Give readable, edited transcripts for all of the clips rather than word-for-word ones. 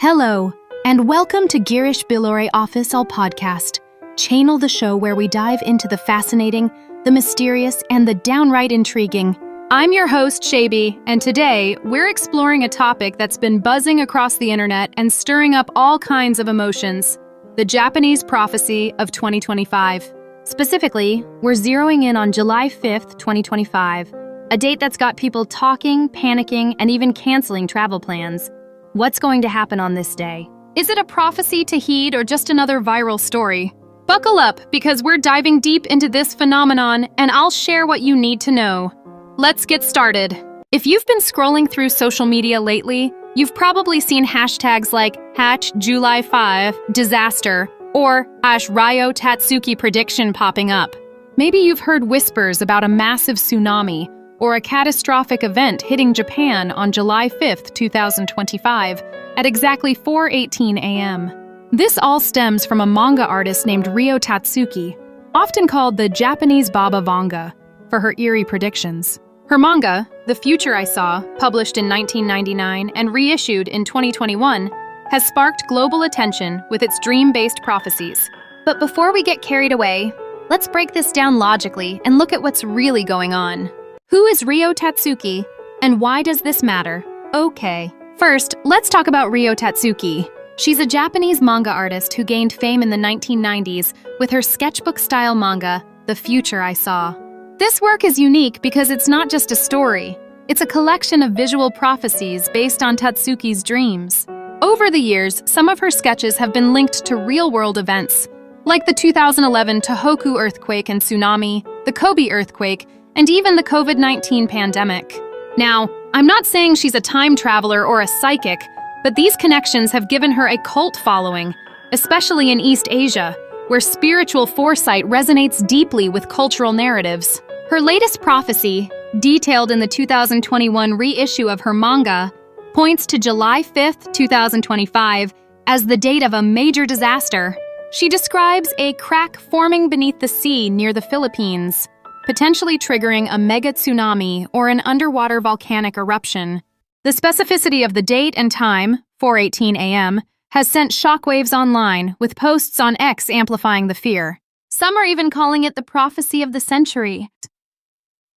Hello, and welcome to Girish Billore Official Podcast, channel the show where we dive into the fascinating, the mysterious, and the downright intriguing. I'm your host, Shabi, and today we're exploring a topic that's been buzzing across the internet and stirring up all kinds of emotions: the Japanese prophecy of 2025. Specifically, we're zeroing in on July 5th, 2025, a date that's got people talking, panicking, and even canceling travel plans. What's going to happen on this day? Is it a prophecy to heed or just another viral story? Buckle up, because we're diving deep into this phenomenon, and I'll share what you need to know. Let's get started. If you've been scrolling through social media lately, you've probably seen hashtags like #July5 disaster or #Ryo Tatsuki prediction popping up. Maybe you've heard whispers about a massive tsunami or a catastrophic event hitting Japan on July 5th, 2025, at exactly 4:18 a.m. This all stems from a manga artist named Ryo Tatsuki, often called the Japanese Baba Vanga, for her eerie predictions. Her manga, TheFutureISaw, published in 1999 and reissued in 2021, has sparked global attention with its dream-based prophecies. But before we get carried away, let's break this down logically and look at what's really going on. Who is Ryo Tatsuki, and why does this matter? Okay. First, let's talk about Ryo Tatsuki. She's a Japanese manga artist who gained fame in the 1990s with her sketchbook-style manga, TheFutureISaw. This work is unique because it's not just a story. It's a collection of visual prophecies based on Tatsuki's dreams. Over the years, some of her sketches have been linked to real-world events, like the 2011 Tohoku earthquake and tsunami, the Kobe earthquake, and even the COVID-19 pandemic. Now, I'm not saying she's a time traveler or a psychic, but these connections have given her a cult following, especially in East Asia, where spiritual foresight resonates deeply with cultural narratives. Her latest prophecy, detailed in the 2021 reissue of her manga, points to July 5th, 2025, as the date of a major disaster. She describes a crack forming beneath the sea near the Philippines, potentially triggering a mega tsunami or an underwater volcanic eruption. The specificity of the date and time, 4:18 a.m., has sent shockwaves online, with posts on X amplifying the fear. Some are even calling it the prophecy of the century.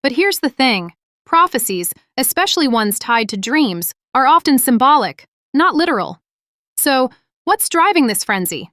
But here's the thing: prophecies, especially ones tied to dreams, are often symbolic, not literal. So, what's driving this frenzy?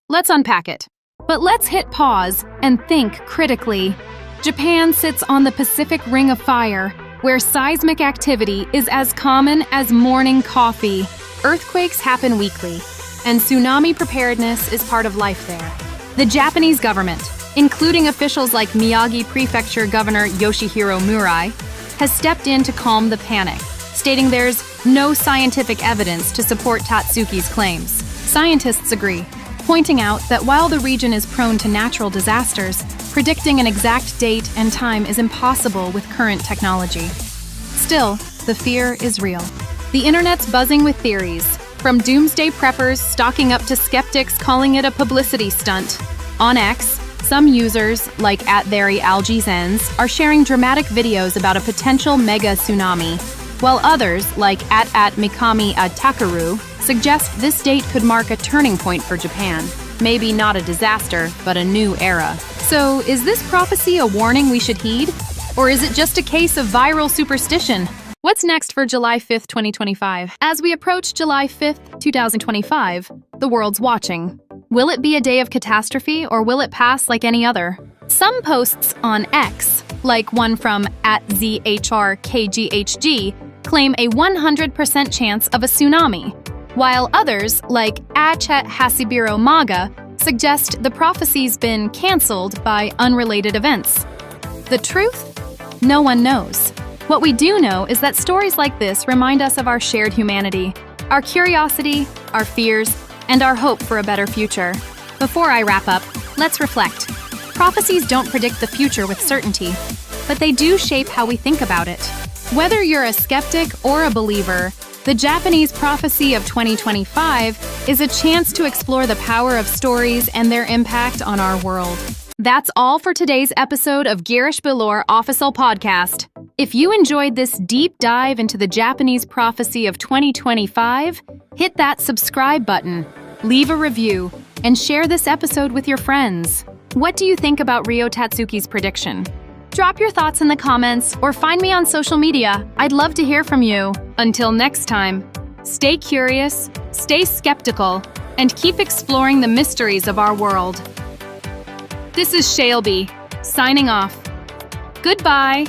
Let's unpack it. But let's hit pause and think critically. Japan sits on the Pacific Ring of Fire, where seismic activity is as common as morning coffee. Earthquakes happen weekly, and tsunami preparedness is part of life there. The Japanese government, including officials like Miyagi Prefecture Governor Yoshihiro Murai, has stepped in to calm the panic, stating there's no scientific evidence to support Tatsuki's claims. Scientists agree, pointing out that while the region is prone to natural disasters, predicting an exact date and time is impossible with current technology. Still, the fear is real. The internet's buzzing with theories, from doomsday preppers stocking up to skeptics calling it a publicity stunt. On X, some users, like @TheRealGZens, are sharing dramatic videos about a potential mega tsunami, while others, like @Mikami Takaru, suggest this date could mark a turning point for Japan. Maybe not a disaster, but a new era. So, is this prophecy a warning we should heed? Or is it just a case of viral superstition? What's next for July 5th, 2025? As we approach July 5th, 2025, the world's watching. Will it be a day of catastrophe, or will it pass like any other? Some posts on X, like one from @ZHRKGHG, claim a 100% chance of a tsunami, while others, like @Hasibiro Manga, suggest the prophecy's been cancelled by unrelated events. The truth? No one knows. What we do know is that stories like this remind us of our shared humanity, our curiosity, our fears, and our hope for a better future. Before I wrap up, let's reflect. Prophecies don't predict the future with certainty, but they do shape how we think about it. Whether you're a skeptic or a believer, the Japanese prophecy of 2025 is a chance to explore the power of stories and their impact on our world. That's all for today's episode of Girish Billore Official Podcast. If you enjoyed this deep dive into the Japanese prophecy of 2025, hit that subscribe button, leave a review, and share this episode with your friends. What do you think about Ryo Tatsuki's prediction? Drop your thoughts in the comments or find me on social media. I'd love to hear from you. Until next time, stay curious, stay skeptical, and keep exploring the mysteries of our world. This is Shaleby, signing off. Goodbye.